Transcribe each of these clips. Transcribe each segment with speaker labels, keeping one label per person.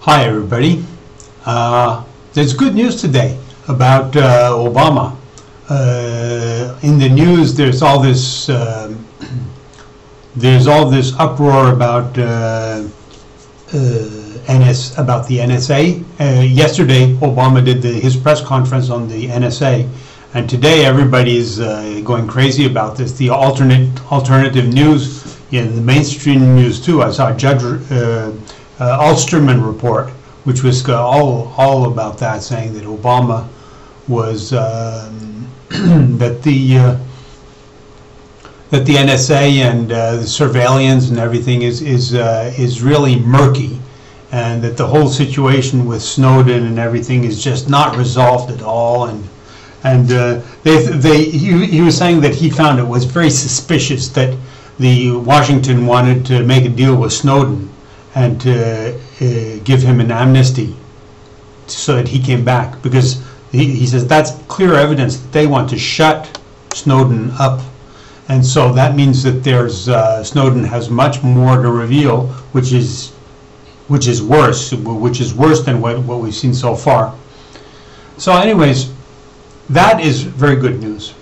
Speaker 1: Hi everybody. There's good news today about Obama. In the news, there's all this uproar about the NSA. Yesterday, Obama did his press conference on the NSA, and today everybody's going crazy about this. The alternative news, in the mainstream news too. I saw Judge Alsterman report, which was all about that, saying that Obama was that the NSA and the surveillance and everything is really murky, and that the whole situation with Snowden and everything is just not resolved at all. And he was saying that he found it was very suspicious that the Washington wanted to make a deal with Snowden and to give him an amnesty so that he came back, because he says that's clear evidence that they want to shut Snowden up, and so that means that there's Snowden has much more to reveal, which is worse than what we've seen so far. So anyways, that is very good news.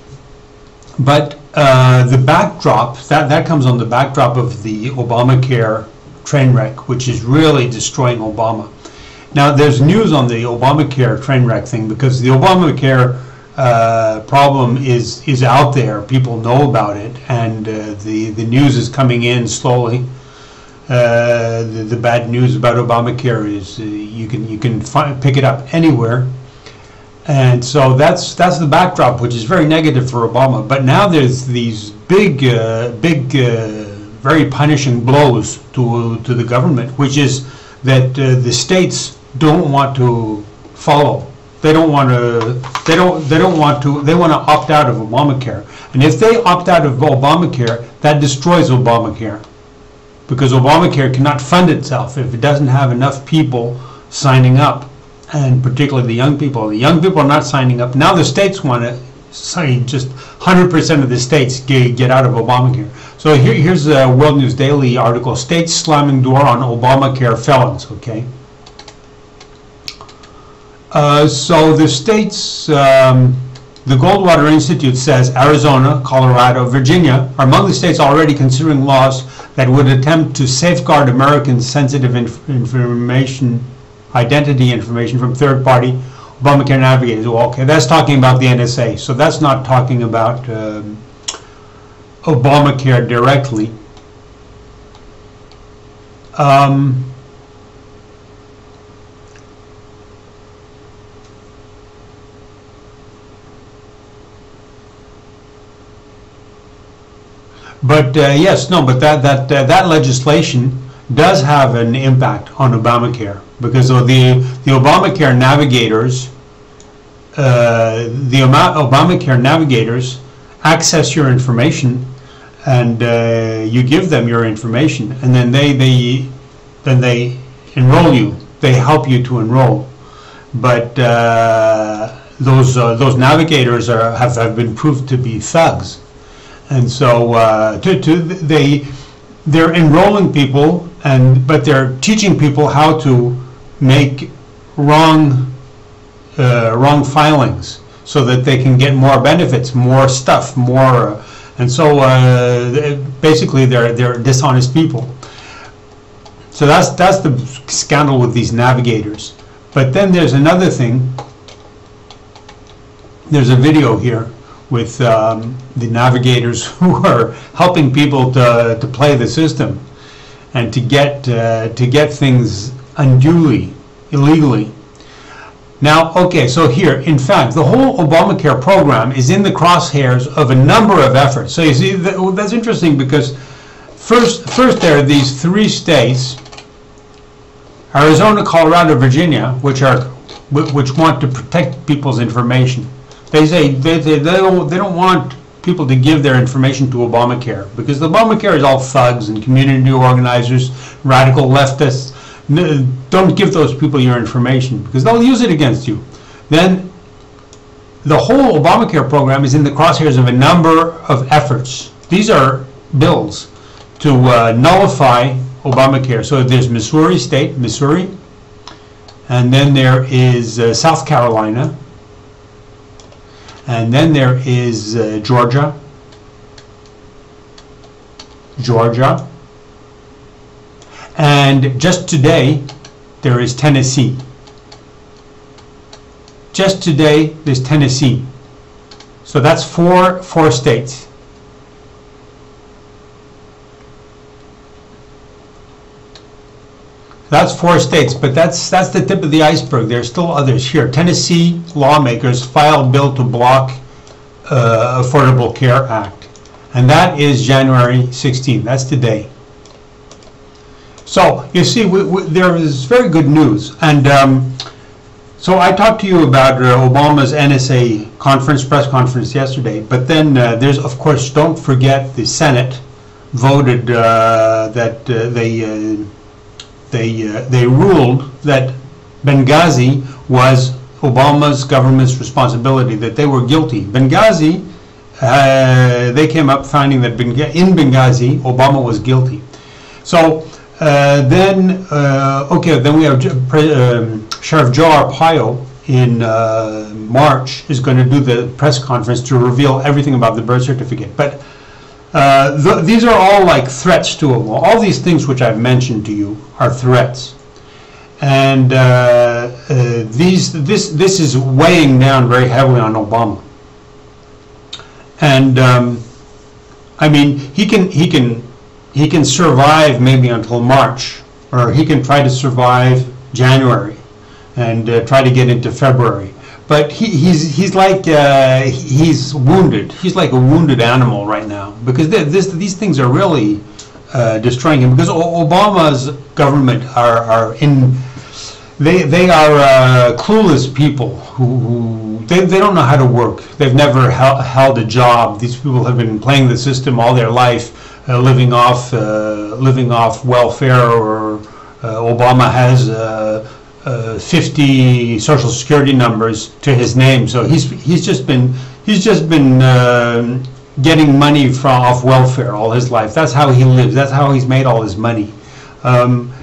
Speaker 1: But the backdrop, that comes on the backdrop of the Obamacare train wreck, which is really destroying Obama. Now, there's news on the Obamacare train wreck thing, because the Obamacare problem is out there. People know about it, and the news is coming in slowly. The bad news about Obamacare is you can pick it up anywhere. And so that's the backdrop, which is very negative for Obama. But now there's these big, very punishing blows to the government, which is that the states don't want to follow. They want to opt out of Obamacare. And if they opt out of Obamacare, that destroys Obamacare, because Obamacare cannot fund itself if it doesn't have enough people signing up. And particularly the young people. The young people are not signing up. Now the states want to sign, just 100% of the states get out of Obamacare. So here's a World News Daily article, States slamming door on Obamacare felons, okay? So the states, the Goldwater Institute says Arizona, Colorado, Virginia are among the states already considering laws that would attempt to safeguard Americans' sensitive identity information from third-party Obamacare navigators. Well, okay, that's talking about the NSA, so that's not talking about Obamacare directly. But yes, no, but that legislation does have an impact on Obamacare, because of the Obamacare navigators, Obamacare navigators access your information, and you give them your information, and then they enroll you. They help you to enroll. But those navigators have been proved to be thugs, and so they're enrolling people, but they're teaching people how to make wrong filings so that they can get more benefits, more stuff, more, and so basically they're dishonest people. So that's the scandal with these navigators. But then there's another thing. There's a video here with the navigators who are helping people to play the system and to get things unduly, illegally. Now, okay, so here, in fact, the whole Obamacare program is in the crosshairs of a number of efforts. So you see, that's interesting, because first there are these three states, Arizona, Colorado, Virginia, which want to protect people's information. They say they don't want people to give their information to Obamacare, because the Obamacare is all thugs and community organizers, radical leftists. Don't give those people your information, because they'll use it against you. Then the whole Obamacare program is in the crosshairs of a number of efforts. These are bills to nullify Obamacare. So there's Missouri, and then there is South Carolina, and then there is Georgia, and just today there is Tennessee. Just today there's Tennessee. So that's four states. That's 4 states, but that's the tip of the iceberg. There's still others here. Tennessee lawmakers filed bill to block Affordable Care Act, and that is January 16th. That's today. So you see, there is very good news, and so I talked to you about Obama's NSA press conference yesterday, but then there's, of course, don't forget the Senate voted that they ruled that Benghazi was Obama's government's responsibility, that they were guilty. Benghazi, they came up finding that in Benghazi, Obama was guilty. So then we have Sheriff Joe Arpaio in March is going to do the press conference to reveal everything about the birth certificate. But these are all like threats to him. All these things which I've mentioned to you are threats, and this is weighing down very heavily on Obama. And I mean, he can survive maybe until March, or he can try to survive January and try to get into February. But he's like he's wounded. He's like a wounded animal right now, because these things are really destroying him. Because Obama's government they are clueless people who they don't know how to work. They've never held a job. These people have been playing the system all their life, living off welfare, or Obama has 50 social security numbers to his name, so he's just been getting money off welfare all his life. That's how he lives. That's how he's made all his money.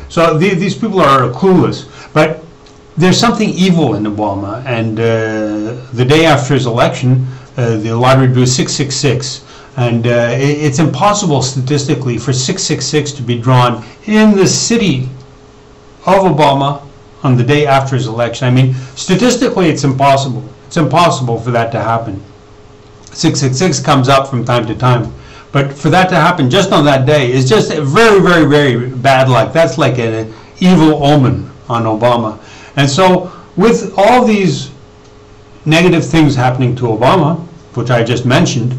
Speaker 1: So these people are clueless. But there's something evil in Obama, and the day after his election, the lottery drew 666, and it's impossible statistically for 666 to be drawn in the city of Obama on the day after his election. I mean, statistically, it's impossible. It's impossible for that to happen. 666 comes up from time to time, but for that to happen just on that day is just very, very, very bad luck. That's like an evil omen on Obama. And so, with all these negative things happening to Obama, which I just mentioned,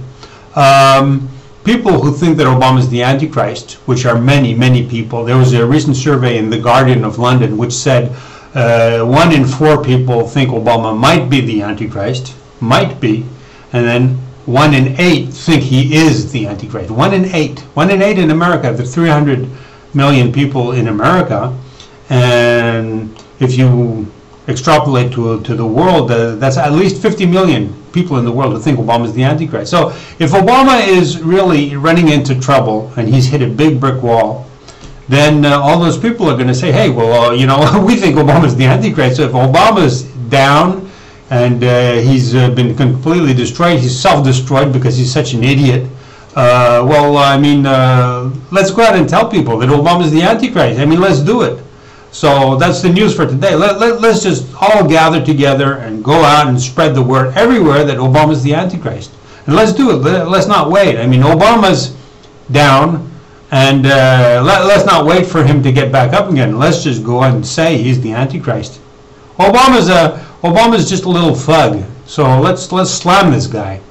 Speaker 1: people who think that Obama is the Antichrist, which are many, many people. There was a recent survey in the Guardian of London which said 1 in 4 people think Obama might be the Antichrist, might be, and then 1 in 8 think he is the Antichrist. 1 in 8. 1 in 8 in America. There are 300 million people in America, and if you extrapolate to the world, that's at least 50 million people in the world who think Obama is the Antichrist. So if Obama is really running into trouble and he's hit a big brick wall, then all those people are going to say, hey, well, we think Obama's the Antichrist. So if Obama's down and he's been completely destroyed, he's self-destroyed because he's such an idiot, let's go out and tell people that Obama's the Antichrist. I mean, let's do it. So that's the news for today. Let's just all gather together and go out and spread the word everywhere that Obama's the Antichrist. And let's do it. Let's not wait. I mean, Obama's down, and let's not wait for him to get back up again. Let's just go and say he's the Antichrist. Obama's just a little thug. So let's slam this guy.